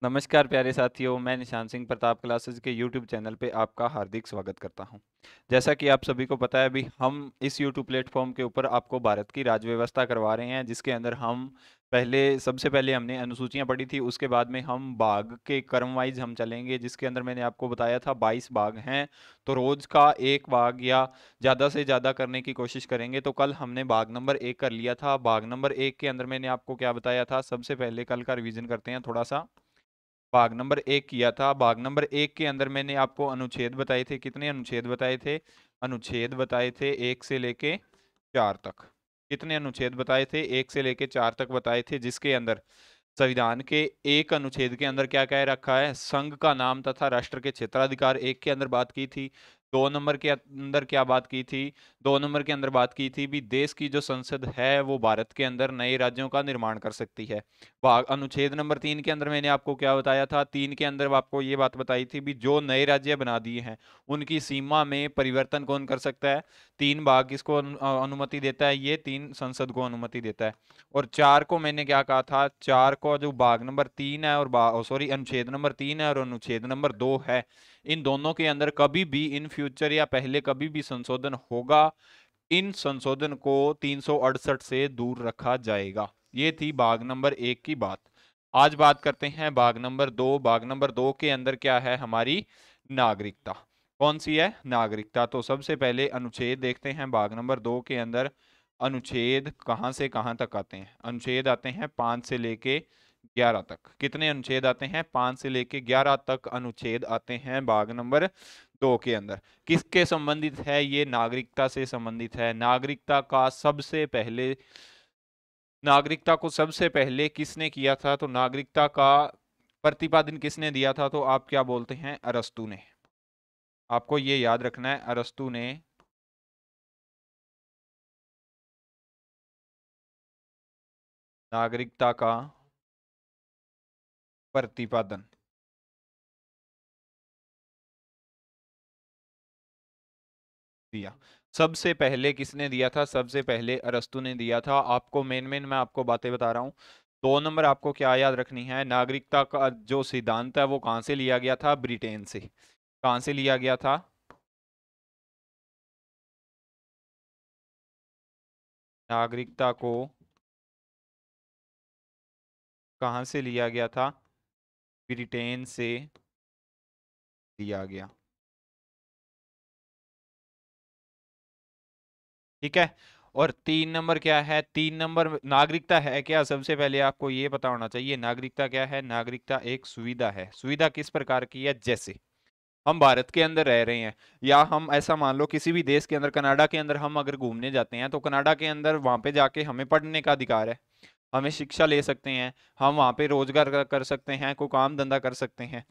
नमस्कार प्यारे साथियों, मैं निशान सिंह प्रताप क्लासेस के यूट्यूब चैनल पे आपका हार्दिक स्वागत करता हूं। जैसा कि आप सभी को पता है, अभी हम इस यूट्यूब प्लेटफॉर्म के ऊपर आपको भारत की राज्य व्यवस्था करवा रहे हैं, जिसके अंदर हम सबसे पहले हमने अनुसूचियां पढ़ी थी। उसके बाद में हम भाग के क्रम वाइज हम चलेंगे, जिसके अंदर मैंने आपको बताया था 22 भाग हैं। तो रोज का एक भाग या ज़्यादा से ज़्यादा करने की कोशिश करेंगे। तो कल हमने भाग नंबर 1 कर लिया था। भाग नंबर 1 के अंदर मैंने आपको क्या बताया था, सबसे पहले कल का रिवीजन करते हैं थोड़ा सा। भाग नंबर 1 किया था। भाग नंबर 1 के अंदर मैंने आपको अनुच्छेद बताए थे। कितने अनुच्छेद बताए थे? अनुच्छेद बताए थे 1 से लेके 4 तक। कितने अनुच्छेद बताए थे? 1 से लेके 4 तक बताए थे, जिसके अंदर संविधान के एक अनुच्छेद के अंदर क्या कह रखा है, संघ का नाम तथा राष्ट्र के क्षेत्राधिकार एक के अंदर बात की थी। 2 नंबर के अंदर क्या बात की थी? 2 नंबर के अंदर बात की थी भी देश की जो संसद है वो भारत के अंदर नए राज्यों का निर्माण कर सकती है। भाग अनुच्छेद नंबर 3 के अंदर मैंने आपको क्या बताया था? 3 के अंदर आपको ये बात बताई थी भी जो नए राज्य बना दिए हैं उनकी सीमा में परिवर्तन कौन कर सकता है? 3 भाग किसको अनुमति देता है? ये 3 संसद को अनुमति देता है। और 4 को मैंने क्या कहा था? 4 को जो भाग नंबर 3 है और सॉरी अनुच्छेद नंबर 3 है और अनुच्छेद नंबर 2 है, इन दोनों के अंदर कभी भी इन फ्यूचर या पहले कभी भी संशोधन होगा, इन संशोधन को 368 से दूर रखा जाएगा। ये थी भाग नंबर 1 की बात। आज बात करते हैं भाग नंबर 2। भाग नंबर 2 के अंदर क्या है? हमारी नागरिकता। कौन सी है? नागरिकता। तो सबसे पहले अनुच्छेद देखते हैं भाग नंबर 2 के अंदर। अनुच्छेद कहां से कहां तक आते हैं? अनुच्छेद आते हैं 5 से लेके 11 तक। कितने अनुच्छेद आते हैं? 5 से लेके 11 तक अनुच्छेद आते हैं भाग नंबर 2 के अंदर। किसके संबंधित है? ये नागरिकता से संबंधित है। नागरिकता को सबसे पहले किसने किया था? तो नागरिकता का प्रतिपादन किसने दिया था? तो आप क्या बोलते हैं? अरस्तु ने। आपको ये याद रखना है, अरस्तु ने नागरिकता का प्रतिपादन दिया। सबसे पहले किसने दिया था? सबसे पहले अरस्तु ने दिया था। आपको मेन मेन मैं आपको बातें बता रहा हूं। 2 नंबर आपको क्या याद रखनी है? नागरिकता का जो सिद्धांत है वो कहां से लिया गया था? ब्रिटेन से। कहां से लिया गया था? नागरिकता को कहां से लिया गया था? ब्रिटेन से लिया गया। ठीक है। और 3 नंबर क्या है? 3 नंबर नागरिकता है क्या? सबसे पहले आपको ये पता होना चाहिए नागरिकता क्या है। नागरिकता एक सुविधा है। सुविधा किस प्रकार की है? जैसे हम भारत के अंदर रह रहे हैं, या हम ऐसा मान लो किसी भी देश के अंदर, कनाडा के अंदर हम अगर घूमने जाते हैं, तो कनाडा के अंदर वहां पे जाके हमें पढ़ने का अधिकार है, हमें शिक्षा ले सकते हैं, हम वहां पे रोजगार कर सकते हैं, कोई काम धंधा कर सकते हैं,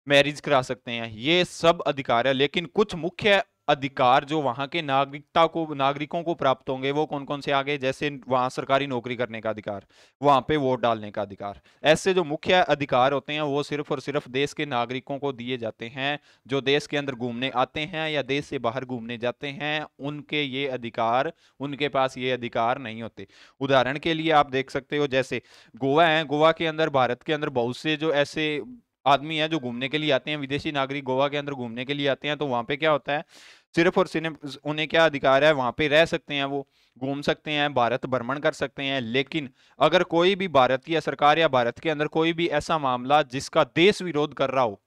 मैरिज करा सकते हैं, ये सब अधिकार है। लेकिन कुछ मुख्य अधिकार जो वहां के नागरिकों को प्राप्त होंगे, वो कौन कौन से आ गए? जैसे वहां सरकारी नौकरी करने का अधिकार, वहां पे वोट डालने का अधिकार। ऐसे जो मुख्य अधिकार होते हैं वो सिर्फ और सिर्फ देश के नागरिकों को दिए जाते हैं। जो देश के अंदर घूमने आते हैं या देश से बाहर घूमने जाते हैं, उनके पास ये अधिकार नहीं होते। उदाहरण के लिए आप देख सकते हो, जैसे गोवा है, गोवा के अंदर, भारत के अंदर बहुत से जो ऐसे आदमी है जो घूमने के लिए आते हैं, विदेशी नागरिक गोवा के अंदर घूमने के लिए आते हैं, तो वहां पे क्या होता है? सिर्फ और सिर्फ उन्हें क्या अधिकार है? वहां पे रह सकते हैं, वो घूम सकते हैं, भारत भ्रमण कर सकते हैं। लेकिन अगर कोई भी भारतीय सरकार या भारत के अंदर कोई भी ऐसा मामला जिसका देश विरोध कर रहा हो,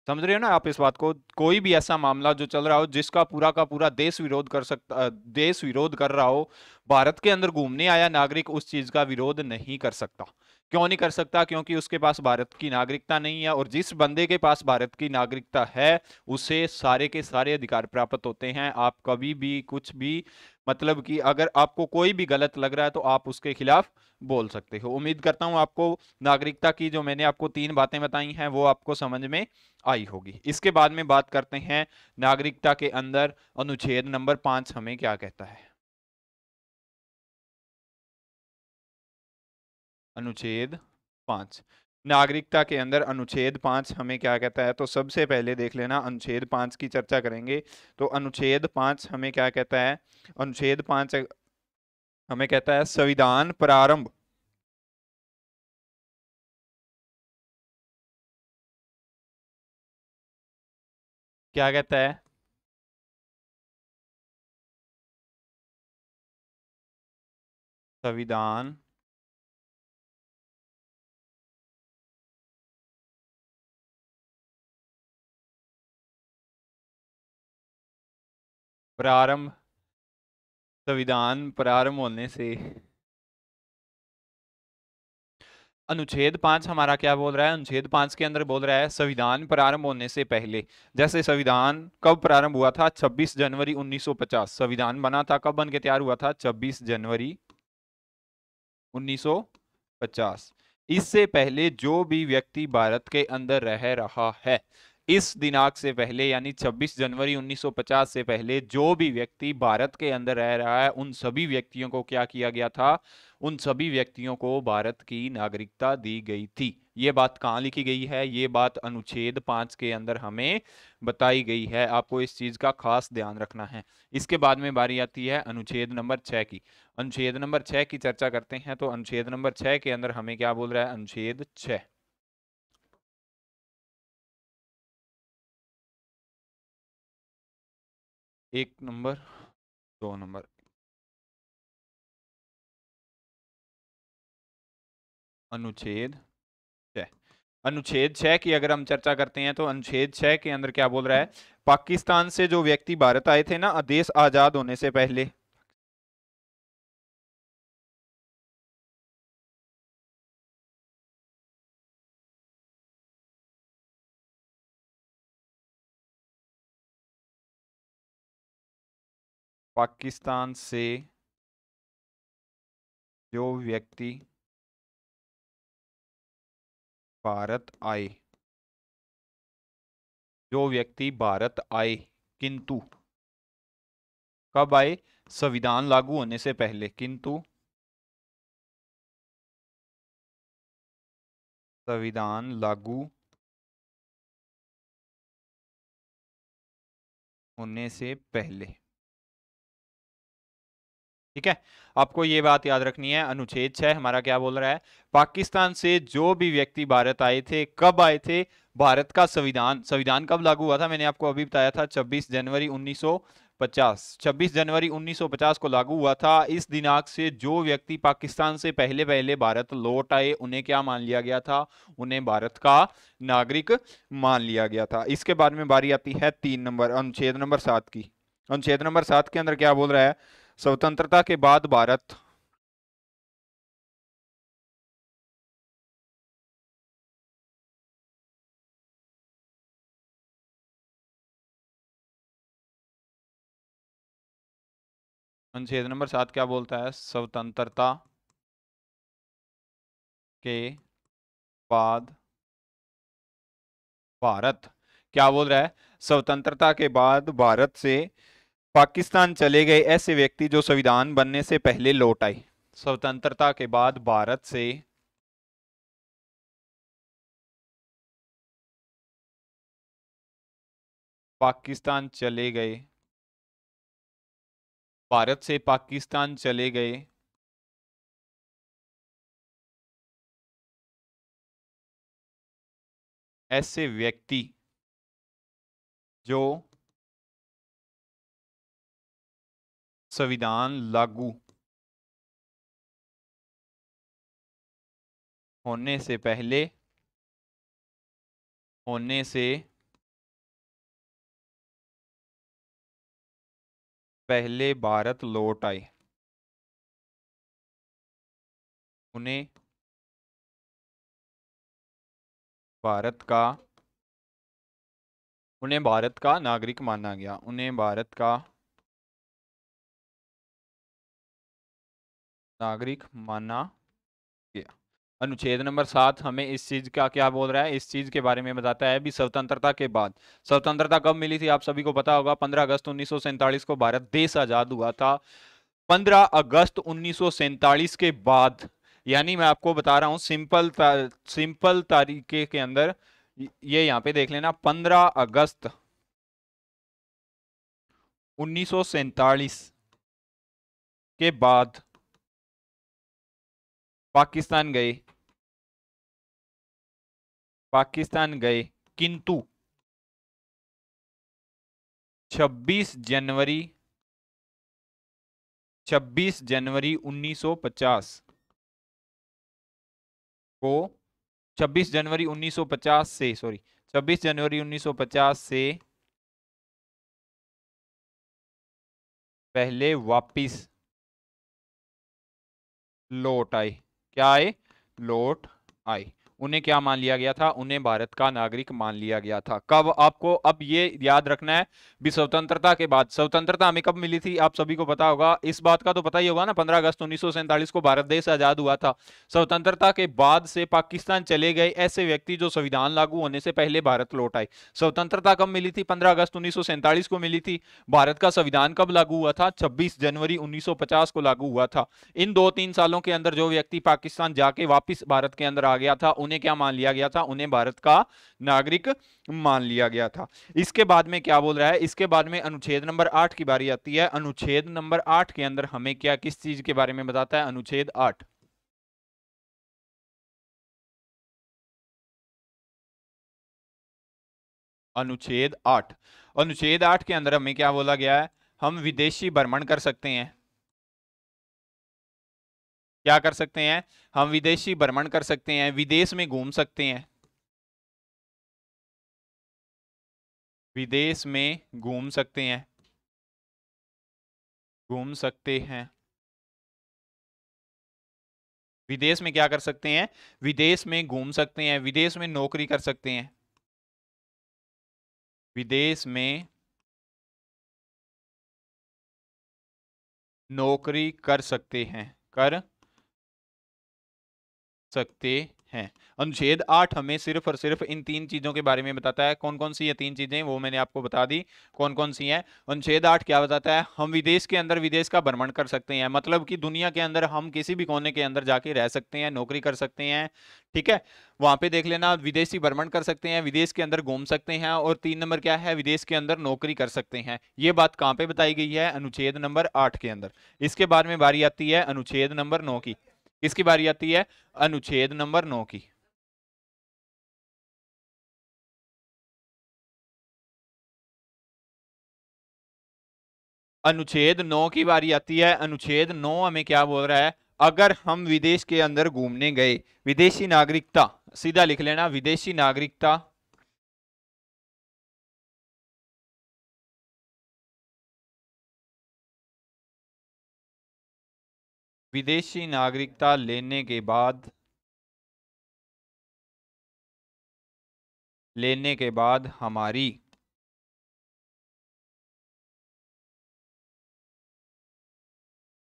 समझ रहे हो ना आप इस बात को? कोई भी ऐसा मामला जो चल रहा हो जिसका पूरा का पूरा देश विरोध कर रहा हो, भारत के अंदर घूमने आया नागरिक उस चीज का विरोध नहीं कर सकता। क्यों नहीं कर सकता? क्योंकि उसके पास भारत की नागरिकता नहीं है, और जिस बंदे के पास भारत की नागरिकता है उसे सारे के सारे अधिकार प्राप्त होते हैं। आप कभी भी कुछ भी, मतलब कि अगर आपको कोई भी गलत लग रहा है तो आप उसके खिलाफ बोल सकते हो। उम्मीद करता हूं आपको नागरिकता की जो मैंने आपको 3 बातें बताई हैं वो आपको समझ में आई होगी। इसके बाद में बात करते हैं नागरिकता के अंदर अनुच्छेद नंबर 5 हमें क्या कहता है। अनुच्छेद 5, नागरिकता के अंदर अनुच्छेद 5 हमें क्या कहता है? तो सबसे पहले देख लेना, अनुच्छेद 5 की चर्चा करेंगे। तो अनुच्छेद 5 हमें क्या कहता है? अनुच्छेद 5 हमें कहता है संविधान प्रारंभ क्या कहता है? संविधान प्रारंभ संविधान प्रारंभ होने से, अनुच्छेद 5 हमारा क्या बोल रहा है? अनुच्छेद 5 के अंदर बोल रहा है संविधान प्रारंभ होने से पहले। जैसे संविधान कब प्रारंभ हुआ था? 26 जनवरी 1950। संविधान बना था, कब बन के तैयार हुआ था? 26 जनवरी 1950। इससे पहले जो भी व्यक्ति भारत के अंदर रह रहा है, इस दिनांक से पहले यानी 26 जनवरी 1950 से पहले जो भी व्यक्ति भारत के अंदर रह रहा है, उन सभी व्यक्तियों को क्या किया गया था? उन सभी व्यक्तियों को भारत की नागरिकता दी गई थी। ये बात कहाँ लिखी गई है? ये बात अनुच्छेद 5 के अंदर हमें बताई गई है। आपको इस चीज का खास ध्यान रखना है। इसके बाद में बारी आती है अनुच्छेद नंबर 6 की। अनुच्छेद नंबर 6 की चर्चा करते हैं। तो अनुच्छेद नंबर 6 के अंदर हमें क्या बोल रहा है? अनुच्छेद 6, एक नंबर, दो नंबर, अनुच्छेद 6। अनुच्छेद 6 की अगर हम चर्चा करते हैं तो अनुच्छेद 6 के अंदर क्या बोल रहा है? पाकिस्तान से जो व्यक्ति भारत आए थे ना, देश आजाद होने से पहले, पाकिस्तान से जो व्यक्ति भारत आए, जो व्यक्ति भारत आए, किंतु कब आए? संविधान लागू होने से पहले। किंतु संविधान लागू होने से पहले। ठीक है, आपको ये बात याद रखनी है। अनुच्छेद 6 हमारा क्या बोल रहा है? पाकिस्तान से जो भी व्यक्ति भारत आए थे, कब आए थे? भारत का संविधान, संविधान कब लागू हुआ था? मैंने आपको अभी बताया था 26 जनवरी 1950। 26 जनवरी 1950 को लागू हुआ था। इस दिनांक से जो व्यक्ति पाकिस्तान से पहले पहले भारत लौट आए, उन्हें क्या मान लिया गया था? उन्हें भारत का नागरिक मान लिया गया था। इसके बाद में बारी आती है 3 नंबर, अनुच्छेद नंबर 7 की। अनुच्छेद नंबर 7 के अंदर क्या बोल रहा है? स्वतंत्रता के बाद भारत, अनुच्छेद नंबर 7 क्या बोलता है? स्वतंत्रता के बाद भारत, क्या बोल रहा है? स्वतंत्रता के बाद भारत से पाकिस्तान चले गए ऐसे व्यक्ति जो संविधान बनने से पहले लौट आए। स्वतंत्रता के बाद भारत से पाकिस्तान चले गए, भारत से पाकिस्तान चले गए ऐसे व्यक्ति जो संविधान लागू होने से पहले, होने से पहले भारत लौट आए, उन्हें भारत का, उन्हें भारत का नागरिक माना गया, उन्हें भारत का नागरिक माना गया। अनुच्छेद नंबर 7 हमें इस चीज का क्या बोल रहा है? इस चीज के बारे में बताता है भी स्वतंत्रता के बाद। स्वतंत्रता कब मिली थी? आप सभी को पता होगा, 15 अगस्त 1947 को भारत देश आजाद हुआ था। 15 अगस्त 1947 के बाद, यानी मैं आपको बता रहा हूं सिंपल तरीके के अंदर, ये यहां पे देख लेना, 15 अगस्त 1947 के बाद पाकिस्तान गए, पाकिस्तान गए, किंतु 26 जनवरी 1950 को 26 जनवरी 1950 से 26 जनवरी 1950 से पहले वापिस लौट आए। क्या आए? लौट आए। उन्हें क्या मान लिया गया था? उन्हें भारत का नागरिक मान लिया गया था। कब? आपको अब ये याद रखना है भी स्वतंत्रता के बाद। स्वतंत्रता हमें कब मिली थी आप सभी को पता होगा, इस बात का तो पता ही होगा ना, 15 अगस्त 1947 को भारत देश आजाद हुआ था। स्वतंत्रता के बाद से पाकिस्तान चले गए ऐसे व्यक्ति जो संविधान लागू होने से पहले भारत लौट आए। स्वतंत्रता कब मिली थी? 15 अगस्त 1947 को मिली थी। भारत का संविधान कब लागू हुआ था? 26 जनवरी 1950 को लागू हुआ था। इन 2-3 सालों के अंदर जो व्यक्ति पाकिस्तान जाके वापस भारत के अंदर आ गया था, उन्हें क्या मान लिया गया था? उन्हें भारत का नागरिक मान लिया गया था। इसके बाद में क्या बोल रहा है? इसके बाद में अनुच्छेद नंबर 8 की बारी आती है। अनुच्छेद नंबर 8 के अंदर हमें क्या, किस चीज के बारे में बताता है? अनुच्छेद 8। अनुच्छेद 8। अनुच्छेद 8 के अंदर हमें क्या बोला गया है? हम विदेशी भ्रमण कर सकते हैं। क्या कर सकते हैं? हम विदेशी भ्रमण कर सकते हैं, विदेश में घूम सकते हैं। विदेश में घूम सकते हैं, घूम सकते हैं। विदेश में क्या कर सकते हैं? विदेश में घूम सकते हैं, विदेश में नौकरी कर सकते हैं। विदेश में नौकरी कर सकते हैं, कर सकते हैं। अनुच्छेद 8 हमें सिर्फ और सिर्फ इन 3 चीजों के बारे में बताता है। कौन कौन सी ये 3 चीजें, वो मैंने आपको बता दी कौन कौन सी हैं। अनुच्छेद 8 क्या बताता है? हम विदेश के अंदर विदेश का भ्रमण कर सकते हैं, मतलब कि दुनिया के अंदर हम किसी भी कोने के अंदर जाके रह सकते हैं, नौकरी कर सकते हैं। ठीक है, वहां पे देख लेना, विदेशी भ्रमण कर सकते हैं, विदेश के अंदर घूम सकते हैं, और 3 नंबर क्या है? विदेश के अंदर नौकरी कर सकते हैं। ये बात कहां पे बताई गई है? अनुच्छेद नंबर 8 के अंदर। इसके बाद में बारी आती है अनुच्छेद नंबर 9 की। किसकी बारी आती है? अनुच्छेद नंबर 9 की। अनुच्छेद 9 की बारी आती है। अनुच्छेद 9 हमें क्या बोल रहा है? अगर हम विदेश के अंदर घूमने गए, विदेशी नागरिकता, सीधा लिख लेना, विदेशी नागरिकता विदेशी नागरिकता लेने के बाद हमारी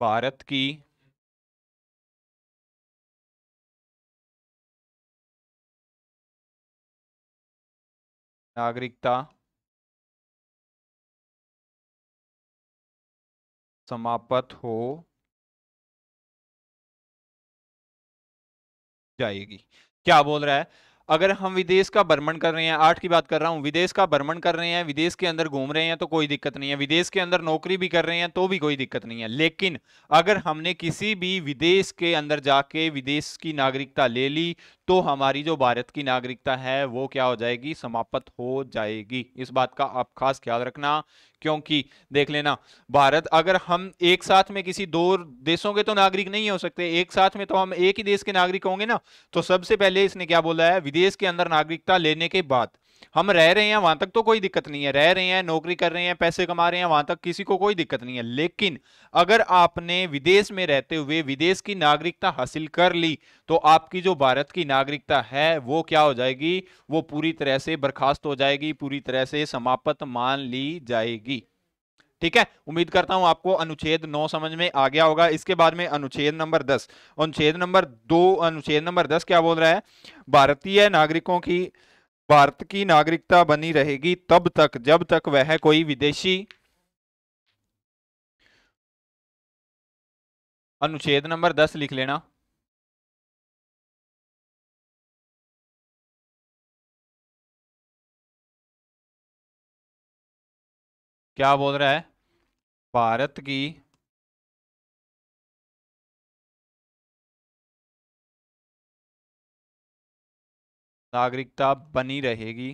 भारत की नागरिकता समाप्त हो जाएगी। क्या बोल रहा है? अगर हम विदेश का भ्रमण कर रहे हैं, 8 की बात कर रहा हूं, विदेश का भ्रमण कर रहे हैं, विदेश के अंदर घूम रहे हैं तो कोई दिक्कत नहीं है, विदेश के अंदर नौकरी भी कर रहे हैं तो भी कोई दिक्कत नहीं है। लेकिन अगर हमने किसी भी विदेश के अंदर जाके विदेश की नागरिकता ले ली, तो हमारी जो भारत की नागरिकता है वो क्या हो जाएगी? समाप्त हो जाएगी। इस बात का आप खास ख्याल रखना, क्योंकि देख लेना, भारत, अगर हम एक साथ में किसी दो देशों के तो नागरिक नहीं हो सकते, एक साथ में तो हम एक ही देश के नागरिक होंगे ना। तो सबसे पहले इसने क्या बोला है? विदेश के अंदर नागरिकता लेने के बाद हम रह रहे हैं वहां तक तो कोई दिक्कत नहीं है, रह रहे हैं, नौकरी कर रहे हैं, पैसे कमा रहे हैं, वहां तक किसी को कोई दिक्कत नहीं है। लेकिन अगर आपने विदेश में रहते हुए विदेश की नागरिकता हासिल कर ली, तो आपकी जो भारत की नागरिकता है वो क्या हो जाएगी? वो पूरी तरह से बर्खास्त हो जाएगी, पूरी तरह से समाप्त मान ली जाएगी। ठीक है, उम्मीद करता हूं आपको अनुच्छेद 9 समझ में आ गया होगा। इसके बाद में अनुच्छेद नंबर 10, अनुच्छेद नंबर 2, अनुच्छेद नंबर 10 क्या बोल रहा है? भारतीय नागरिकों की भारत की नागरिकता बनी रहेगी तब तक जब तक वह कोई विदेशी, अनुच्छेद नंबर 10 लिख लेना। क्या बोल रहा है? भारत की नागरिकता बनी रहेगी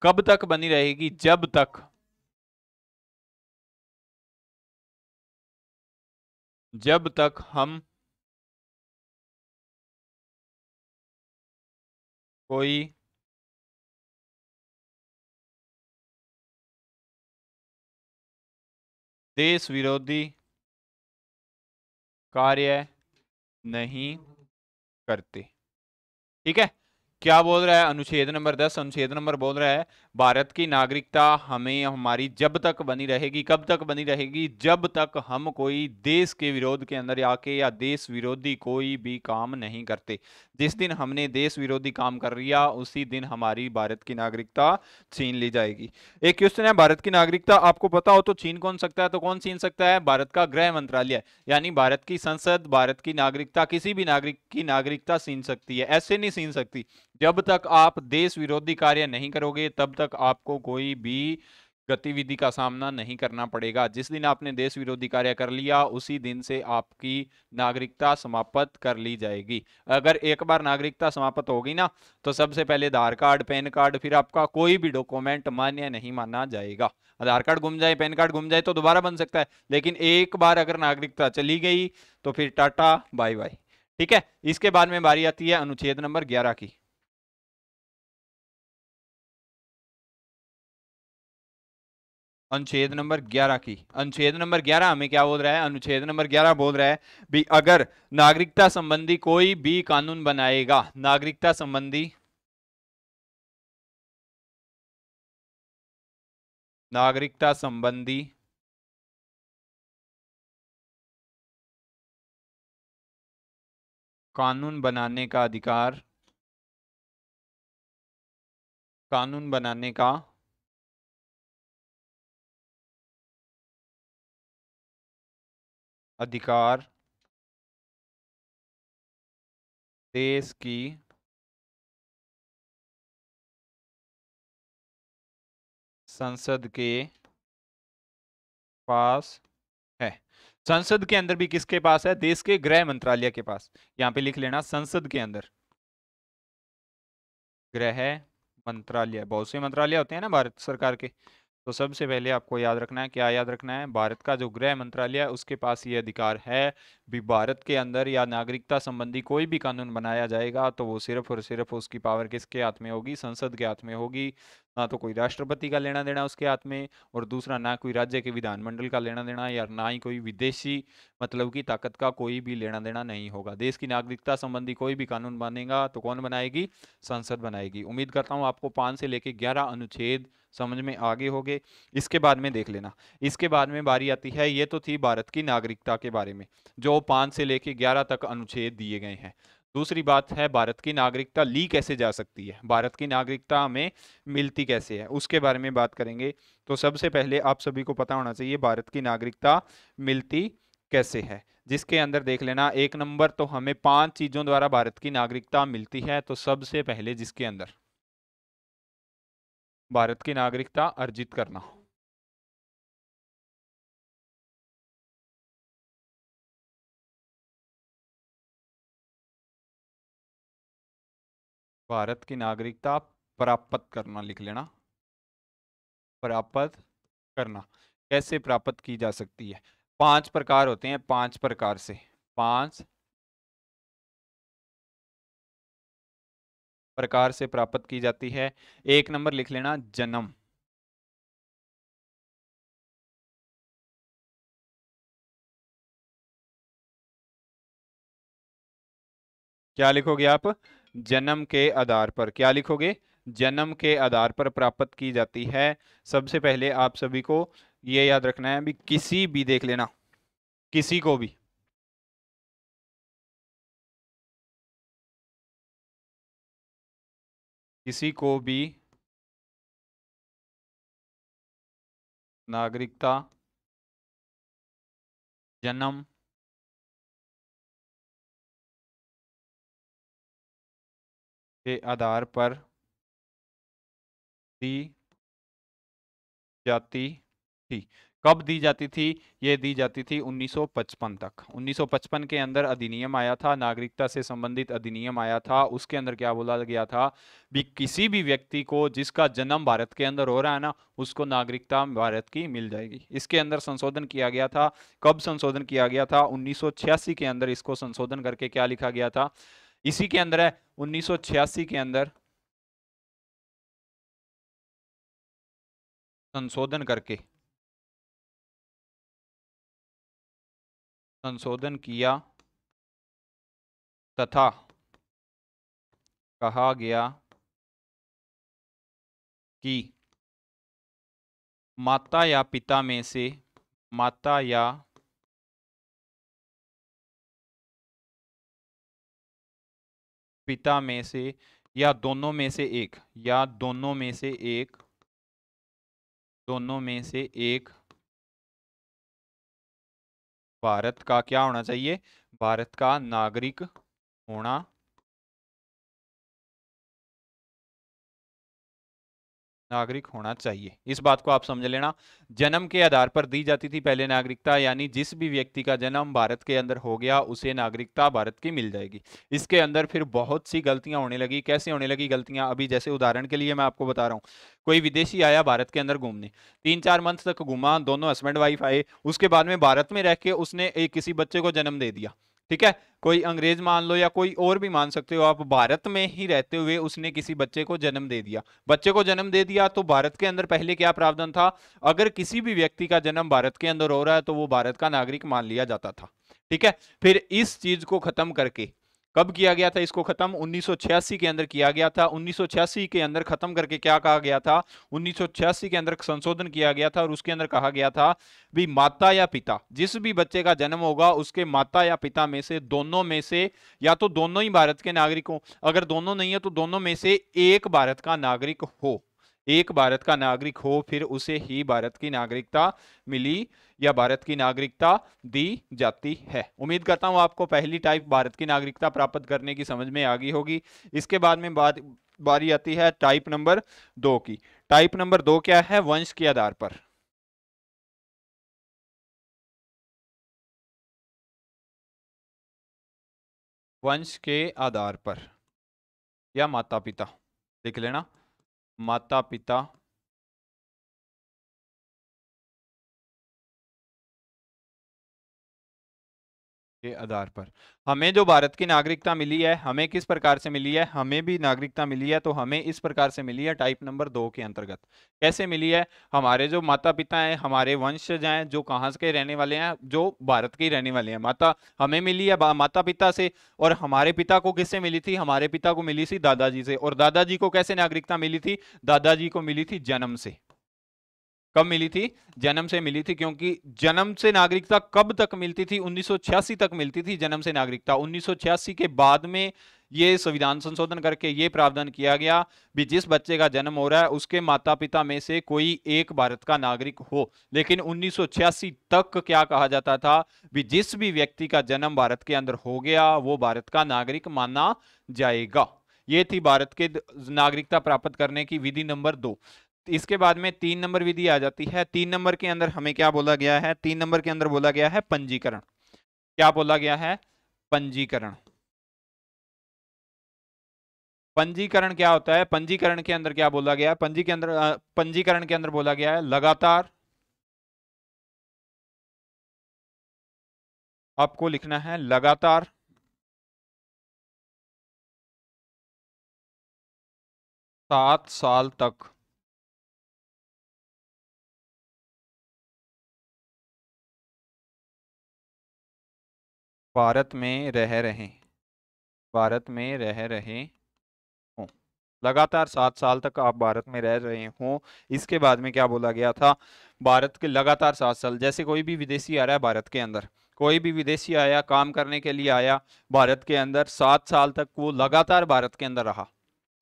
कब तक बनी रहेगी? जब तक हम कोई देश विरोधी कार्य नहीं करते। ठीक है। क्या बोल रहा है अनुच्छेद नंबर 10? अनुच्छेद नंबर बोल रहा है भारत की नागरिकता हमें हमारी जब तक बनी रहेगी, कब तक बनी रहेगी? जब तक हम कोई देश के विरोध के अंदर आके या देश विरोधी कोई भी काम नहीं करते। जिस दिन हमने देश विरोधी काम कर लिया उसी दिन हमारी भारत की नागरिकता छीन ली जाएगी। एक क्वेश्चन है, भारत की नागरिकता आपको पता हो तो छीन कौन सकता है? तो कौन छीन सकता है? भारत का गृह मंत्रालय, यानी भारत की संसद भारत की नागरिकता, किसी भी नागरिक की नागरिकता छीन सकती है, ऐसे नहीं छीन सकती। जब तक आप देश विरोधी कार्य नहीं करोगे तब तक आपको कोई भी गतिविधि का सामना नहीं करना पड़ेगा। जिस दिन आपने देश विरोधी कार्य कर लिया उसी दिन से आपकी नागरिकता समाप्त कर ली जाएगी। अगर एक बार नागरिकता समाप्त होगी ना तो सबसे पहले आधार कार्ड, पैन कार्ड, फिर आपका कोई भी डॉक्यूमेंट मान्य नहीं माना जाएगा। आधार कार्ड गुम जाए, पैन कार्ड गुम जाए तो दोबारा बन सकता है, लेकिन एक बार अगर नागरिकता चली गई तो फिर टाटा बाय बाय। ठीक है। इसके बाद में बारी आती है अनुच्छेद नंबर 11 की। अनुच्छेद नंबर 11 की। अनुच्छेद नंबर 11 हमें क्या बोल रहा है? अनुच्छेद नंबर 11 बोल रहा है भी अगर नागरिकता संबंधी कोई भी कानून बनाएगा, नागरिकता संबंधी कानून बनाने का अधिकार, कानून बनाने का अधिकार देश की संसद के पास है। संसद के अंदर भी किसके पास है? देश के गृह मंत्रालय के पास। यहां पे लिख लेना संसद के अंदर गृह मंत्रालय। बहुत से मंत्रालय होते हैं ना भारत सरकार के, तो सबसे पहले आपको याद रखना है, क्या याद रखना है? भारत का जो गृह मंत्रालय है उसके पास ये अधिकार है भी भारत के अंदर या नागरिकता संबंधी कोई भी कानून बनाया जाएगा तो वो सिर्फ और सिर्फ उसकी पावर किसके हाथ में होगी? संसद के हाथ में होगी। ना तो कोई राष्ट्रपति का लेना देना उसके हाथ में, और दूसरा ना कोई राज्य के विधानमंडल का लेना देना, या ना ही कोई विदेशी मतलब की ताकत का कोई भी लेना देना नहीं होगा। देश की नागरिकता संबंधी कोई भी कानून बनेगा तो कौन बनाएगी? संसद बनाएगी। उम्मीद करता हूँ आपको 5 से लेके 11 अनुच्छेद समझ में आगे होंगे। इसके बाद में देख लेना, इसके बाद में बारी आती है, ये तो थी भारत की नागरिकता के बारे में जो 5 से लेके 11 तक अनुच्छेद दिए गए हैं। दूसरी बात है भारत की नागरिकता ली कैसे जा सकती है, भारत की नागरिकता हमें मिलती कैसे है, उसके बारे में बात करेंगे। तो सबसे पहले आप सभी को पता होना चाहिए भारत की नागरिकता मिलती कैसे है, जिसके अंदर देख लेना। एक नंबर तो हमें 5 चीजों द्वारा भारत की नागरिकता मिलती है। तो सबसे पहले जिसके अंदर भारत की नागरिकता अर्जित करना, भारत की नागरिकता प्राप्त करना, लिख लेना प्राप्त करना। कैसे प्राप्त की जा सकती है? 5 प्रकार होते हैं, 5 प्रकार से, 5 प्रकार से प्राप्त की जाती है। एक नंबर लिख लेना जन्म, क्या लिखोगे आप? जन्म के आधार पर। क्या लिखोगे? जन्म के आधार पर प्राप्त की जाती है। सबसे पहले आप सभी को ये याद रखना है भी किसी भी देख लेना, किसी को भी, किसी को भी नागरिकता जन्म के आधार पर दी जाती थी। कब दी जाती थी? ये दी जाती थी 1955 तक। 1955 के अंदर अधिनियम आया था, नागरिकता से संबंधित अधिनियम आया था। उसके अंदर क्या बोला गया था भी किसी भी व्यक्ति को जिसका जन्म भारत के अंदर हो रहा है ना, उसको नागरिकता भारत की मिल जाएगी। इसके अंदर संशोधन किया गया था। कब संशोधन किया गया था? 1986 के अंदर इसको संशोधन करके क्या लिखा गया था? इसी के अंदर है 1986 के अंदर संशोधन करके संशोधन किया तथा कहा गया कि माता या पिता में से माता या पिता में से या दोनों में से एक या दोनों में से एक दोनों में से एक भारत का क्या होना चाहिए? भारत का नागरिक होना नागरिक होना चाहिए। इस बात को आप समझ लेना। जन्म के आधार पर दी जाती थी पहले नागरिकता, यानी जिस भी व्यक्ति का जन्म भारत के अंदर हो गया उसे नागरिकता भारत की मिल जाएगी। इसके अंदर फिर बहुत सी गलतियां होने लगी। कैसे होने लगी गलतियां? अभी जैसे उदाहरण के लिए मैं आपको बता रहा हूँ, कोई विदेशी आया भारत के अंदर घूमने, 3-4 मंथ तक घूमा, दोनों हस्बैंड वाइफ आए, उसके बाद में भारत में रह के उसने एक किसी बच्चे को जन्म दे दिया। ठीक है, कोई अंग्रेज मान लो या कोई और भी मान सकते हो आप, भारत में ही रहते हुए उसने किसी बच्चे को जन्म दे दिया। बच्चे को जन्म दे दिया तो भारत के अंदर पहले क्या प्रावधान था? अगर किसी भी व्यक्ति का जन्म भारत के अंदर हो रहा है तो वो भारत का नागरिक मान लिया जाता था। ठीक है, फिर इस चीज को खत्म करके कब किया गया था? इसको खत्म 1986 के अंदर किया गया था। 1986 के अंदर खत्म करके क्या कहा गया था? 1986 के अंदर संशोधन किया गया था और उसके अंदर कहा गया था भी माता या पिता, जिस भी बच्चे का जन्म होगा उसके माता या पिता में से दोनों में से या तो दोनों ही भारत के नागरिक हो, अगर दोनों नहीं है तो दोनों में से एक भारत का नागरिक हो, एक भारत का नागरिक हो, फिर उसे ही भारत की नागरिकता मिली या भारत की नागरिकता दी जाती है। उम्मीद करता हूं आपको पहली टाइप भारत की नागरिकता प्राप्त करने की समझ में आ गई होगी। इसके बाद में बारी आती है टाइप नंबर 2 की। टाइप नंबर 2 क्या है? वंश के आधार पर। वंश के आधार पर या माता पिता, लिख लेना, माता पिता के आधार पर हमें जो भारत की नागरिकता मिली है, हमें किस प्रकार से मिली है? हमें भी नागरिकता मिली है तो हमें इस प्रकार से मिली है टाइप नंबर 2 के अंतर्गत। कैसे मिली है? हमारे जो माता पिता हैं, हमारे वंशज हैं, जो कहाँ के रहने वाले हैं, जो भारत के ही रहने वाले हैं, माता हमें मिली है माता पिता से। और हमारे पिता को किससे मिली थी? हमारे पिता को मिली थी दादाजी से। और दादाजी को कैसे नागरिकता मिली थी? दादाजी को मिली थी जन्म से। कब मिली थी? जन्म से मिली थी, क्योंकि जन्म से नागरिकता कब तक मिलती थी? 1986 तक मिलती थी जन्म से नागरिकता। 1986 के बाद में ये संविधान संशोधन करके ये प्रावधान किया गया भी जिस बच्चे का जन्म हो रहा है उसके माता पिता में से कोई एक भारत का नागरिक हो। लेकिन 1986 तक क्या कहा जाता था भी जिस भी व्यक्ति का जन्म भारत के अंदर हो गया वो भारत का नागरिक माना जाएगा। ये थी भारत के नागरिकता प्राप्त करने की विधि नंबर 2। इसके बाद में 3 नंबर विधि आ जाती है। 3 नंबर के अंदर हमें क्या बोला गया है? 3 नंबर के अंदर बोला गया है पंजीकरण। क्या बोला गया है? पंजीकरण। पंजीकरण क्या होता है? पंजीकरण के अंदर क्या बोला गया है? पंजीकरण के अंदर बोला गया है लगातार आपको लिखना है लगातार 7 साल तक भारत में रह रहे भारत में रह रहे हों। लगातार 7 साल तक आप भारत में रह रहे हों। इसके बाद में क्या बोला गया था? भारत के लगातार 7 साल, जैसे कोई भी विदेशी आ रहा है भारत के अंदर, कोई भी विदेशी आया काम करने के लिए आया भारत के अंदर, 7 साल तक वो लगातार भारत के अंदर रहा।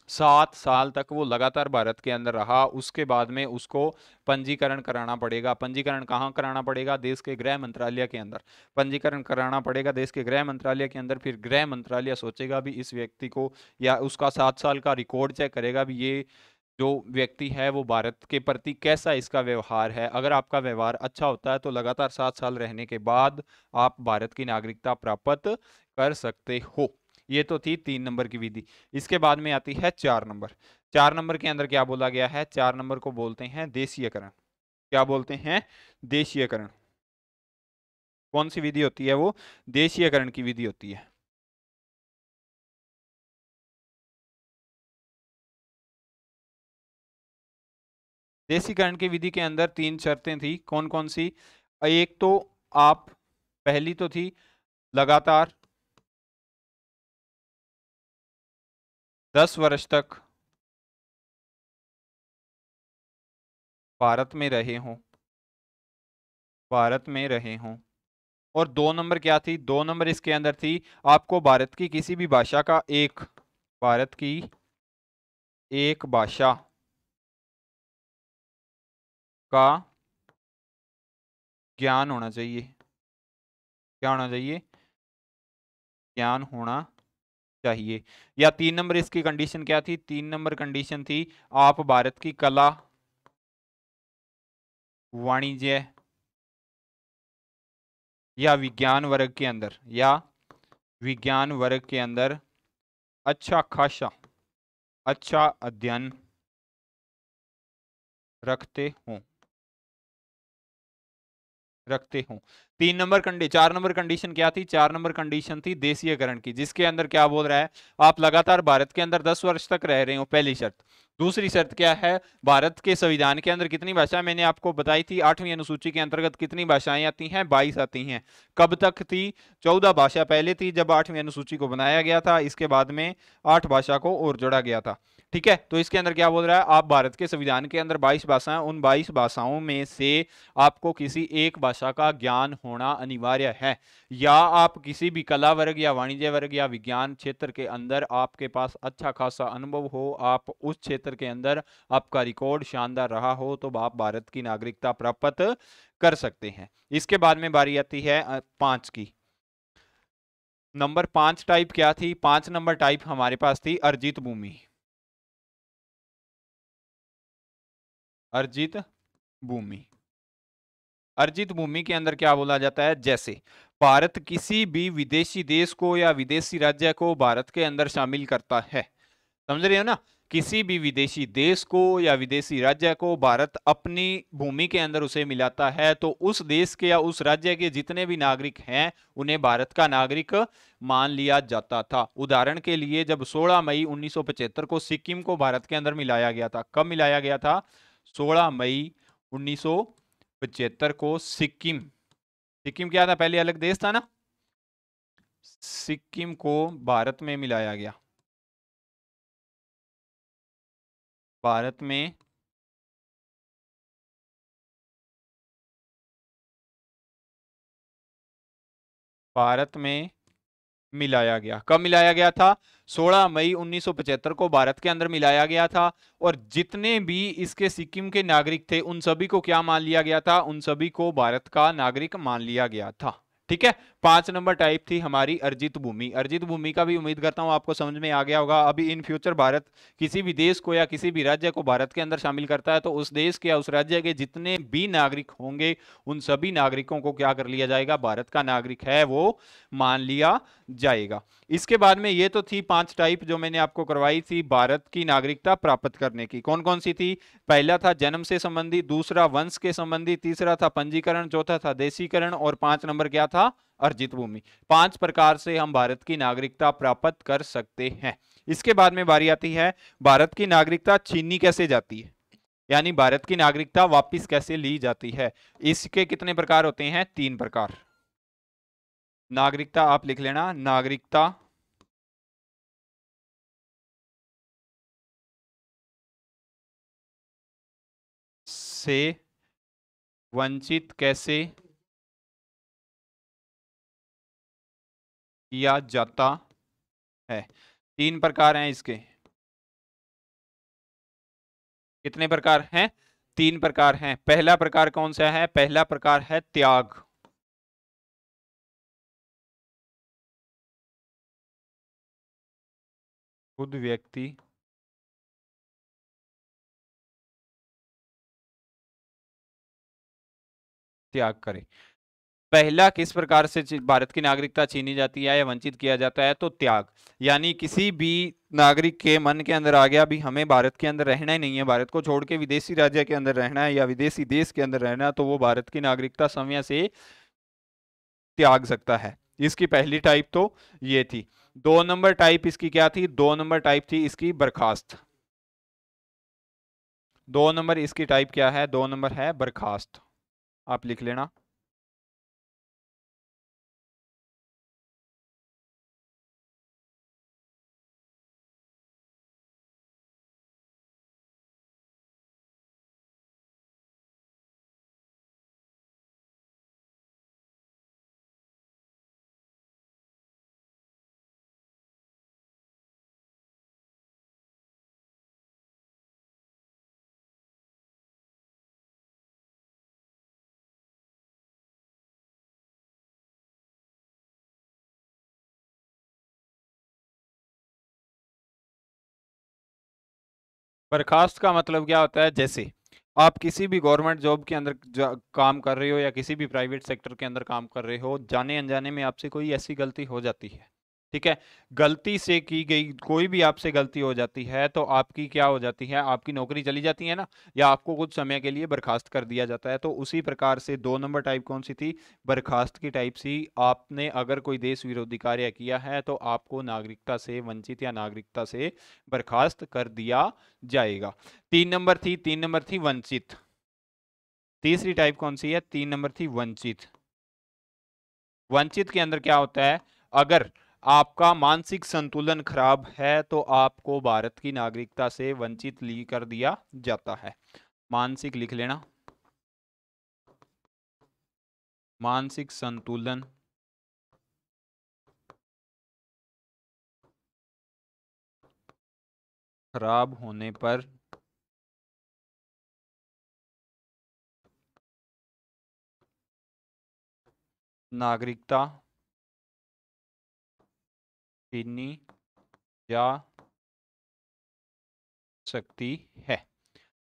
7 साल तक वो लगातार भारत के अंदर रहा। उसके बाद में उसको पंजीकरण कराना पड़ेगा। पंजीकरण कहाँ कराना पड़ेगा? देश के गृह मंत्रालय के अंदर पंजीकरण कराना पड़ेगा, देश के गृह मंत्रालय के अंदर। फिर गृह मंत्रालय सोचेगा भी इस व्यक्ति को, या उसका 7 साल का रिकॉर्ड चेक करेगा भी ये जो व्यक्ति है वो भारत के प्रति कैसा इसका व्यवहार है। अगर आपका व्यवहार अच्छा होता है तो लगातार 7 साल रहने के बाद आप भारत की नागरिकता प्राप्त कर सकते हो। ये तो थी 3 नंबर की विधि। इसके बाद में आती है 4 नंबर। 4 नंबर के अंदर क्या बोला गया है? 4 नंबर को बोलते हैं देशीयकरण। क्या बोलते हैं? देशीयकरण। कौन सी विधि होती है वो? देशीयकरण की विधि होती है। देशीकरण की विधि के अंदर 3 शर्तें थी। कौन कौन सी? एक तो आप, पहली तो थी लगातार 10 वर्ष तक भारत में रहे हों, भारत में रहे हों। और 2 नंबर क्या थी? 2 नंबर इसके अंदर थी आपको भारत की किसी भी भाषा का भारत की एक भाषा का ज्ञान होना चाहिए। क्या होना चाहिए? ज्ञान होना चाहिए। या 3 नंबर इसकी कंडीशन क्या थी? 3 नंबर कंडीशन थी आप भारत की कला, वाणिज्य या विज्ञान वर्ग के अंदर, या विज्ञान वर्ग के अंदर अच्छा खासा, अच्छा अध्ययन रखते हों, रखते हों। 4 नंबर कंडीशन क्या थी? 4 नंबर कंडीशन थी देशीयकरण की, जिसके अंदर क्या बोल रहा है? आप लगातार भारत के अंदर 10 वर्ष तक रह रहे हो, पहली शर्त। दूसरी शर्त क्या है? भारत के संविधान के अंदर कितनी भाषा, मैंने आपको बताई थी 8वीं अनुसूची के अंतर्गत कितनी भाषाएं आती हैं? 22 आती हैं। कब तक थी? 14 भाषा पहले थी जब 8वीं अनुसूची को बनाया गया था, इसके बाद में 8 भाषा को और जोड़ा गया था। ठीक है, तो इसके अंदर क्या बोल रहा है? आप भारत के संविधान के अंदर 22 भाषाएं, उन 22 भाषाओं में से आपको किसी एक भाषा का ज्ञान होना अनिवार्य है। या आप किसी भी कला वर्ग या वाणिज्य वर्ग या विज्ञान क्षेत्र के अंदर आपके पास अच्छा खासा अनुभव हो, आप उस क्षेत्र के अंदर आपका रिकॉर्ड शानदार रहा हो, तो आप भारत की नागरिकता प्राप्त कर सकते हैं। इसके बाद में बारी आती है 5 की। नंबर 5 टाइप क्या थी? 5 नंबर टाइप हमारे पास थी अर्जित भूमि। अर्जित भूमि। अर्जित भूमि के अंदर क्या बोला जाता है? जैसे भारत किसी भी विदेशी देश को या विदेशी राज्य को भारत के अंदर शामिल करता है, समझ रहे हो ना? किसी भी विदेशी देश को या विदेशी राज्य को भारत अपनी भूमि के अंदर उसे मिलाता है, तो उस देश के या उस राज्य के जितने भी नागरिक हैं उन्हें भारत का नागरिक मान लिया जाता था। उदाहरण के लिए जब 16 मई 1975 को सिक्किम को भारत के अंदर मिलाया गया था, कब मिलाया गया था? 16 मई 1975 को सिक्किम, सिक्किम क्या था? पहले अलग देश था ना। सिक्किम को भारत में मिलाया गया, भारत में भारत में मिलाया गया। कब मिलाया गया था? 16 मई 1975 को भारत के अंदर मिलाया गया था। और जितने भी इसके सिक्किम के नागरिक थे उन सभी को क्या मान लिया गया था? उन सभी को भारत का नागरिक मान लिया गया था। ठीक है, 5 नंबर टाइप थी हमारी अर्जित भूमि। अर्जित भूमि का भी उम्मीद करता हूं आपको समझ में आ गया होगा। अभी इन फ्यूचर भारत किसी भी देश को या किसी भी राज्य को भारत के अंदर शामिल करता है, तो उस देश के या उस राज्य के जितने भी नागरिक होंगे उन सभी नागरिकों को क्या कर लिया जाएगा? भारत का नागरिक है वो मान लिया जाएगा। इसके बाद में ये तो थी 5 टाइप जो मैंने आपको करवाई थी भारत की नागरिकता प्राप्त करने की। कौन कौन सी थी? पहला था जन्म से संबंधी, दूसरा वंश के संबंधी, तीसरा था पंजीकरण, चौथा था देशीकरण, और 5 नंबर क्या था? अर्जित भूमि। 5 प्रकार से हम भारत की नागरिकता प्राप्त कर सकते हैं। इसके बाद में बारी आती है भारत की नागरिकता छीनी कैसे जाती है, यानी भारत की नागरिकता वापिस कैसे ली जाती है। इसके कितने प्रकार होते हैं? 3 प्रकार। नागरिकता आप लिख लेना, नागरिकता से वंचित कैसे किया जाता है। 3 प्रकार हैं इसके। कितने प्रकार हैं? 3 प्रकार हैं। पहला प्रकार कौन सा है? पहला प्रकार है त्याग। खुद व्यक्ति त्याग करे। पहला किस प्रकार से भारत की नागरिकता छीनी जाती है या वंचित किया जाता है, तो त्याग। यानी किसी भी नागरिक के मन के अंदर आ गया भी हमें भारत के अंदर रहना ही नहीं है, भारत को छोड़ के विदेशी राज्य के अंदर रहना है या विदेशी देश के अंदर रहना है, तो वो भारत की नागरिकता समय से त्याग सकता है। इसकी पहली टाइप तो ये थी। 2 नंबर टाइप इसकी क्या थी? 2 नंबर टाइप थी इसकी बर्खास्त। 2 नंबर इसकी टाइप क्या है? 2 नंबर है बर्खास्त। आप लिख लेना। बर्खास्त का मतलब क्या होता है? जैसे आप किसी भी गवर्नमेंट जॉब के अंदर काम कर रहे हो या किसी भी प्राइवेट सेक्टर के अंदर काम कर रहे हो, जाने अनजाने में आपसे कोई ऐसी गलती हो जाती है, ठीक है, गलती से की गई कोई भी आपसे गलती हो जाती है, तो आपकी क्या हो जाती है? आपकी नौकरी चली जाती है ना, या आपको कुछ समय के लिए बर्खास्त कर दिया जाता है। तो उसी प्रकार से 2 नंबर टाइप कौन सी थी? बर्खास्त की टाइप सी। आपने अगर कोई देश विरोधी कार्य किया है तो आपको नागरिकता से वंचित या नागरिकता से बर्खास्त कर दिया जाएगा। 3 नंबर थी वंचित। तीसरी टाइप कौन सी है? 3 नंबर थी वंचित। वंचित के अंदर क्या होता है? अगर आपका मानसिक संतुलन खराब है तो आपको भारत की नागरिकता से वंचित ली कर दिया जाता है। मानसिक लिख लेना। मानसिक संतुलन खराब होने पर नागरिकता छीनी जा सकती है।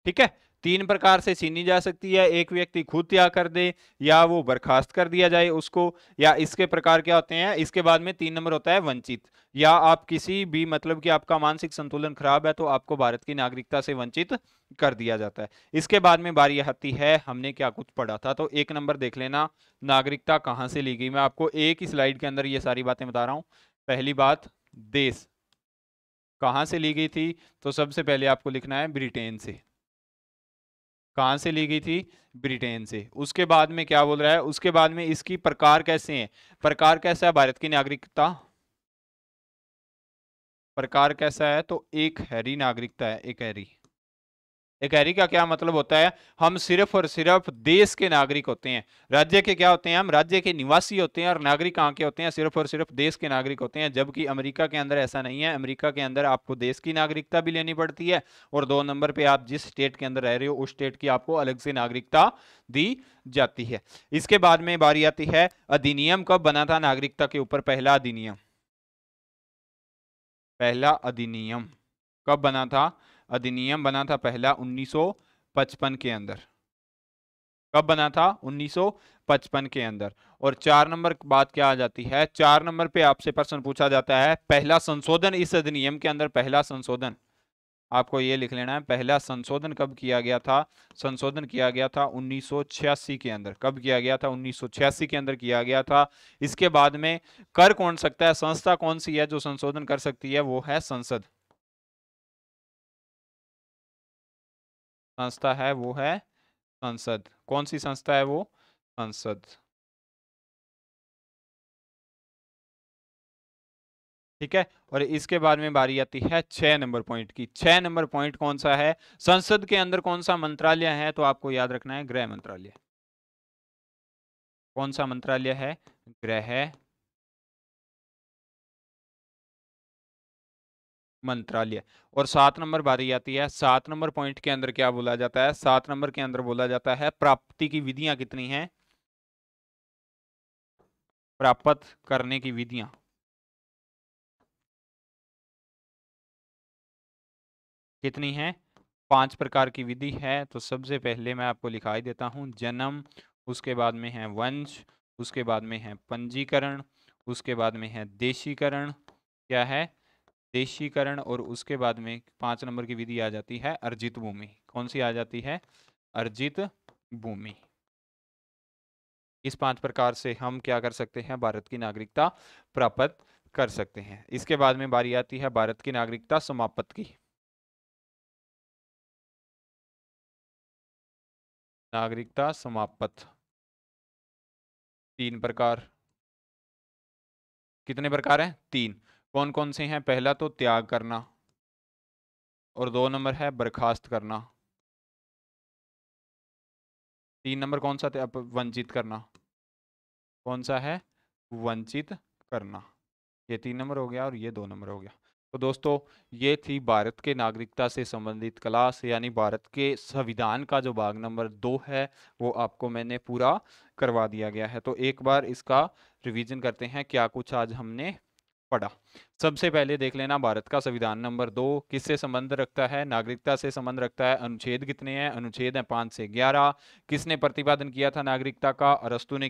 ठीक है, 3 प्रकार से छीनी जा सकती है। एक व्यक्ति खुद त्याग कर दे, या वो बर्खास्त कर दिया जाए उसको, या इसके प्रकार क्या होते हैं? इसके बाद में 3 नंबर होता है वंचित, या आप किसी भी मतलब कि आपका मानसिक संतुलन खराब है तो आपको भारत की नागरिकता से वंचित कर दिया जाता है। इसके बाद में बारी आती है हमने क्या कुछ पढ़ा था। तो 1 नंबर देख लेना, नागरिकता कहां से ली गई। मैं आपको एक ही स्लाइड के अंदर ये सारी बातें बता रहा हूं। पहली बात, देश कहां से ली गई थी, तो सबसे पहले आपको लिखना है ब्रिटेन से। कहां से ली गई थी? ब्रिटेन से। उसके बाद में क्या बोल रहा है? उसके बाद में इसकी प्रकार कैसे हैं? प्रकार कैसा है भारत की नागरिकता? प्रकार कैसा है? तो एक हैरी नागरिकता है, एक हैरी। एक हैरी का क्या मतलब होता है? हम सिर्फ और सिर्फ देश के नागरिक होते हैं। राज्य के क्या होते हैं? हम राज्य के निवासी होते हैं। और नागरिक कहाँ के होते हैं? सिर्फ और सिर्फ देश के नागरिक होते हैं। जबकि अमेरिका के अंदर ऐसा नहीं है। अमेरिका के अंदर आपको देश की नागरिकता भी लेनी पड़ती है, और 2 नंबर पे आप जिस स्टेट के अंदर रह रहे हो उस स्टेट की आपको अलग से नागरिकता दी जाती है। इसके बाद में बारी आती है अधिनियम कब बना था नागरिकता के ऊपर? पहला अधिनियम, पहला अधिनियम कब बना था? अधिनियम बना था पहला 1955 के अंदर। कब बना था? 1955 के अंदर। और 4 नंबर बात क्या आ जाती है? 4 नंबर पे आपसे प्रश्न पूछा जाता है पहला संशोधन इस अधिनियम के अंदर। पहला संशोधन आपको ये लिख लेना है, पहला संशोधन कब किया गया था? संशोधन किया गया था 1986 के अंदर। कब किया गया था? 1986 के अंदर किया गया था। इसके बाद में कर कौन सकता है? संस्था कौन सी है जो संशोधन कर सकती है? वो है संसद। संस्था है वो है संसद। कौन सी संस्था है वो? संसद। ठीक है, और इसके बाद में बारी आती है 6 नंबर पॉइंट की। 6 नंबर पॉइंट कौन सा है? संसद के अंदर कौन सा मंत्रालय है? तो आपको याद रखना है गृह मंत्रालय। कौन सा मंत्रालय है? गृह मंत्रालय। और 7 नंबर बारी आती है। 7 नंबर पॉइंट के अंदर क्या बोला जाता है? 7 नंबर के अंदर बोला जाता है प्राप्ति की विधियां कितनी हैं? प्राप्त करने की विधियां कितनी हैं? 5 प्रकार की विधि है। तो सबसे पहले मैं आपको लिखाई देता हूं, जन्म, उसके बाद में है वंश, उसके बाद में है पंजीकरण, उसके बाद में है देशीकरण, क्या है देशीकरण, और उसके बाद में 5 नंबर की विधि आ जाती है अर्जित भूमि। कौन सी आ जाती है? अर्जित भूमि। इस 5 प्रकार से हम क्या कर सकते हैं? भारत की नागरिकता प्राप्त कर सकते हैं। इसके बाद में बारी आती है भारत की नागरिकता समाप्त की। नागरिकता समाप्त 3 प्रकार। कितने प्रकार हैं? 3। कौन कौन से हैं? पहला तो त्याग करना, और 2 नंबर है बर्खास्त करना। 3 नंबर कौन सा? वंचित करना। कौन सा है? वंचित करना। ये 3 नंबर हो गया और ये 2 नंबर हो गया। तो दोस्तों, ये थी भारत के नागरिकता से संबंधित क्लास, यानी भारत के संविधान का जो भाग नंबर 2 है वो आपको मैंने पूरा करवा दिया गया है। तो एक बार इसका रिवीजन करते हैं, क्या कुछ आज हमने पढ़ा। सबसे पहले देख लेना, भारत का संविधान नंबर 2 किससे संबंध रखता है? नागरिकता से संबंध रखता है। अनुच्छेद कितने हैं? अनुच्छेद है 5 से 11। किसने प्रतिपादन किया था नागरिकता का? अरस्तु ने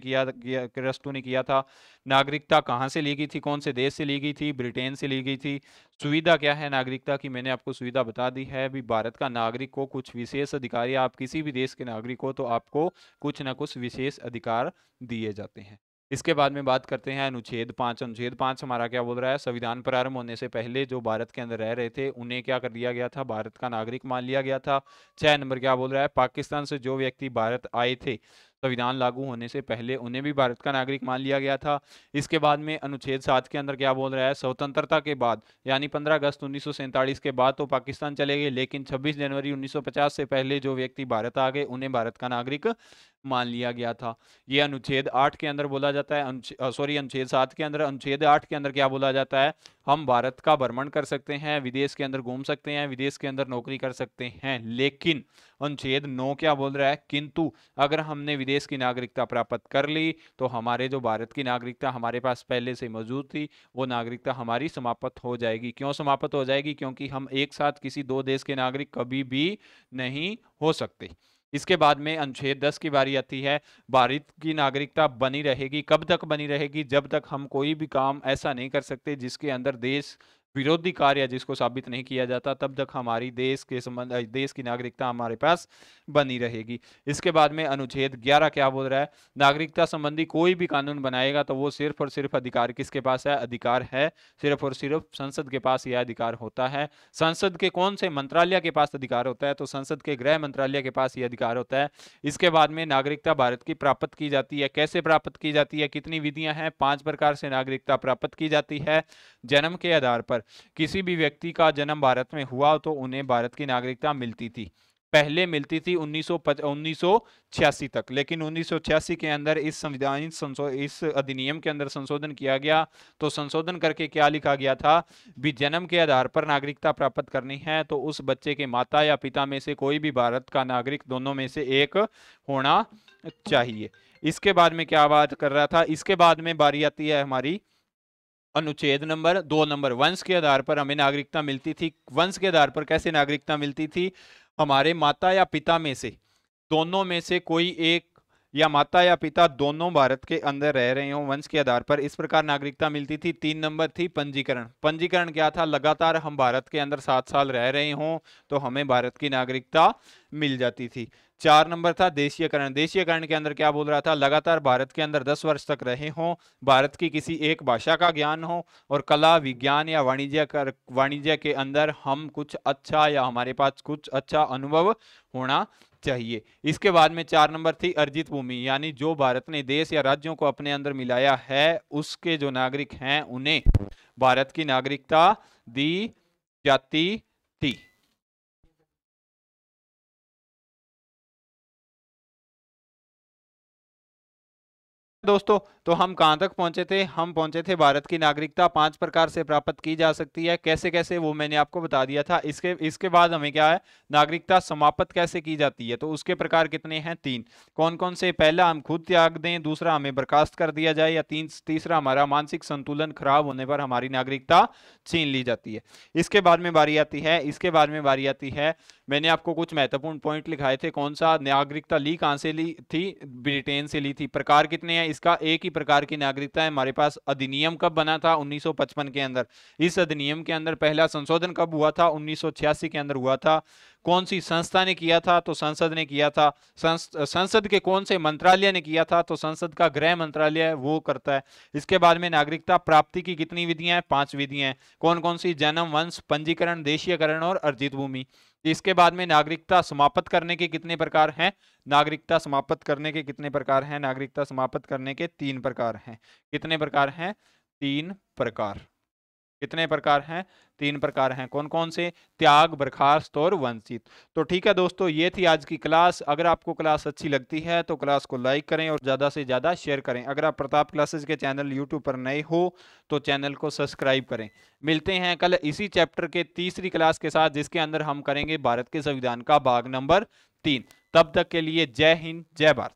किया था। नागरिकता कहाँ से ली गई थी? कौन से देश से ली गई थी? ब्रिटेन से ली गई थी। सुविधा क्या है नागरिकता की? मैंने आपको सुविधा बता दी है। भी भारत का नागरिक को कुछ विशेष अधिकार, या आप किसी भी देश के नागरिक हो तो आपको कुछ ना कुछ विशेष अधिकार दिए जाते हैं। इसके बाद में बात करते हैं अनुच्छेद 5। अनुच्छेद 5 हमारा क्या बोल रहा है? संविधान प्रारंभ होने से पहले जो भारत के अंदर रह रहे थे उन्हें क्या कर दिया गया था? भारत का नागरिक मान लिया गया था। 6 नंबर क्या बोल रहा है? पाकिस्तान से जो व्यक्ति भारत आए थे संविधान लागू होने से पहले उन्हें भी भारत का नागरिक मान लिया गया था। इसके बाद में अनुच्छेद 7 के अंदर क्या बोल रहा है? स्वतंत्रता के बाद यानी 15 अगस्त 1947 के बाद तो पाकिस्तान चले गए, लेकिन 26 जनवरी 1950 से पहले जो व्यक्ति भारत आ गए उन्हें भारत का नागरिक मान लिया गया था। ये अनुच्छेद 8 के अंदर बोला जाता है। अनुच्छेद 7 के अंदर। अनुच्छेद 8 के अंदर क्या बोला जाता है? हम भारत का भ्रमण कर सकते हैं, विदेश के अंदर घूम सकते हैं, विदेश के अंदर नौकरी कर सकते हैं। लेकिन अनुच्छेद 9 क्या बोल रहा है? किंतु अगर हमने विदेश की नागरिकता प्राप्त कर ली तो हमारे जो भारत की नागरिकता हमारे पास पहले से मौजूद थी वो नागरिकता हमारी समाप्त हो जाएगी। क्यों समाप्त हो जाएगी? क्योंकि हम एक साथ किसी 2 देश के नागरिक कभी भी नहीं हो सकते। इसके बाद में अनुच्छेद 10 की बारी आती है। भारत की नागरिकता बनी रहेगी। कब तक बनी रहेगी? जब तक हम कोई भी काम ऐसा नहीं कर सकते जिसके अंदर देश विरोधी कार्य जिसको साबित नहीं किया जाता, तब तक हमारी देश की नागरिकता हमारे पास बनी रहेगी। इसके बाद में अनुच्छेद 11 क्या बोल रहा है? नागरिकता संबंधी कोई भी कानून बनाएगा तो वो सिर्फ और सिर्फ अधिकार किसके पास है? अधिकार है सिर्फ और सिर्फ संसद के पास यह अधिकार होता है। संसद के कौन से मंत्रालय के पास अधिकार होता है? तो संसद के गृह मंत्रालय के पास यह अधिकार होता है। इसके बाद में नागरिकता भारत की प्राप्त की जाती है। कैसे प्राप्त की जाती है? कितनी विधियां हैं? 5 प्रकार से नागरिकता प्राप्त की जाती है। जन्म के आधार पर किसी भी व्यक्ति का जन्म भारत में हुआ तो उन्हें भारत की नागरिकता मिलती थी। पहले मिलती थी 1986 तक, लेकिन 1986 के अंदर इस अधिनियम के अंदर संशोधन किया गया। तो संशोधन करके क्या लिखा गया था? भी जन्म के आधार पर नागरिकता प्राप्त करनी है तो उस बच्चे के माता या पिता में से कोई भी भारत का नागरिक दोनों में से एक होना चाहिए। इसके बाद में क्या बात कर रहा था? इसके बाद में बारी आती है हमारी अनुच्छेद नंबर 2 नंबर। वंश के आधार पर हमें नागरिकता मिलती थी। वंश के आधार पर कैसे नागरिकता मिलती थी? हमारे माता या पिता में से दोनों में से कोई एक, या माता या पिता दोनों भारत के अंदर रह रहे हो वंश के आधार पर, इस प्रकार नागरिकता मिलती थी। 3 नंबर थी पंजीकरण। पंजीकरण क्या था? लगातार हम भारत के अंदर 7 साल रह रहे हों तो हमें भारत की नागरिकता मिल जाती थी। 4 नंबर था देशीयकरण। देशीयकरण के अंदर क्या बोल रहा था? लगातार भारत के अंदर 10 वर्ष तक रहे हों, भारत की किसी एक भाषा का ज्ञान हो, और कला विज्ञान या वाणिज्य के अंदर हम कुछ अच्छा, या हमारे पास कुछ अच्छा अनुभव होना चाहिए। इसके बाद में 4 नंबर थी अर्जित भूमि, यानी जो भारत ने देश या राज्यों को अपने अंदर मिलाया है उसके जो नागरिक हैं उन्हें भारत की नागरिकता दी जाती थी। दोस्तों, तो हम कहाँ तक पहुंचे थे? हम पहुंचे थे भारत की नागरिकता 5 प्रकार से प्राप्त की जा सकती है। कैसे कैसे वो मैंने आपको बता दिया था। इसके बाद हमें क्या है, नागरिकता समाप्त कैसे की जाती है, तो उसके प्रकार कितने हैं? 3। कौन कौन से? पहला, हम खुद त्याग दें, दूसरा हमें बर्खास्त कर दिया जाए, या तीसरा हमारा मानसिक संतुलन खराब होने पर हमारी नागरिकता छीन ली जाती है। इसके बाद में बारी आती है, मैंने आपको कुछ महत्वपूर्ण पॉइंट लिखाए थे। कौन सा? नागरिकता ली कहां से ली थी? ब्रिटेन से ली थी। प्रकार कितने हैं इसका? एक ही प्रकार की नागरिकता है हमारे पास। अधिनियम कब बना था? 1955 के अंदर। इस अधिनियम के अंदर पहला संशोधन कब हुआ था? 1986 के अंदर हुआ था। कौन सी संस्था ने किया था? तो संसद ने किया था। संसद के कौन से मंत्रालय ने किया था? तो संसद का गृह मंत्रालय वो करता है। इसके बाद में नागरिकता प्राप्ति की कितनी विधियां हैं? 5 विधियां हैं। कौन कौन सी? जन्म, वंश, पंजीकरण, देशीयकरण और अर्जित भूमि। इसके बाद में नागरिकता समाप्त करने के कितने प्रकार हैं? नागरिकता समाप्त करने के कितने प्रकार हैं? नागरिकता समाप्त करने के 3 प्रकार हैं। कितने प्रकार हैं? 3 प्रकार। कितने प्रकार हैं? 3 प्रकार हैं। कौन कौन से? त्याग, बर्खास्त और वंचित। तो ठीक है दोस्तों, ये थी आज की क्लास। अगर आपको क्लास अच्छी लगती है तो क्लास को लाइक करें और ज़्यादा से ज़्यादा शेयर करें। अगर आप प्रताप क्लासेस के चैनल यूट्यूब पर नए हो तो चैनल को सब्सक्राइब करें। मिलते हैं कल इसी चैप्टर के तीसरी क्लास के साथ, जिसके अंदर हम करेंगे भारत के संविधान का भाग नंबर 3। तब तक के लिए जय हिंद, जय भारत।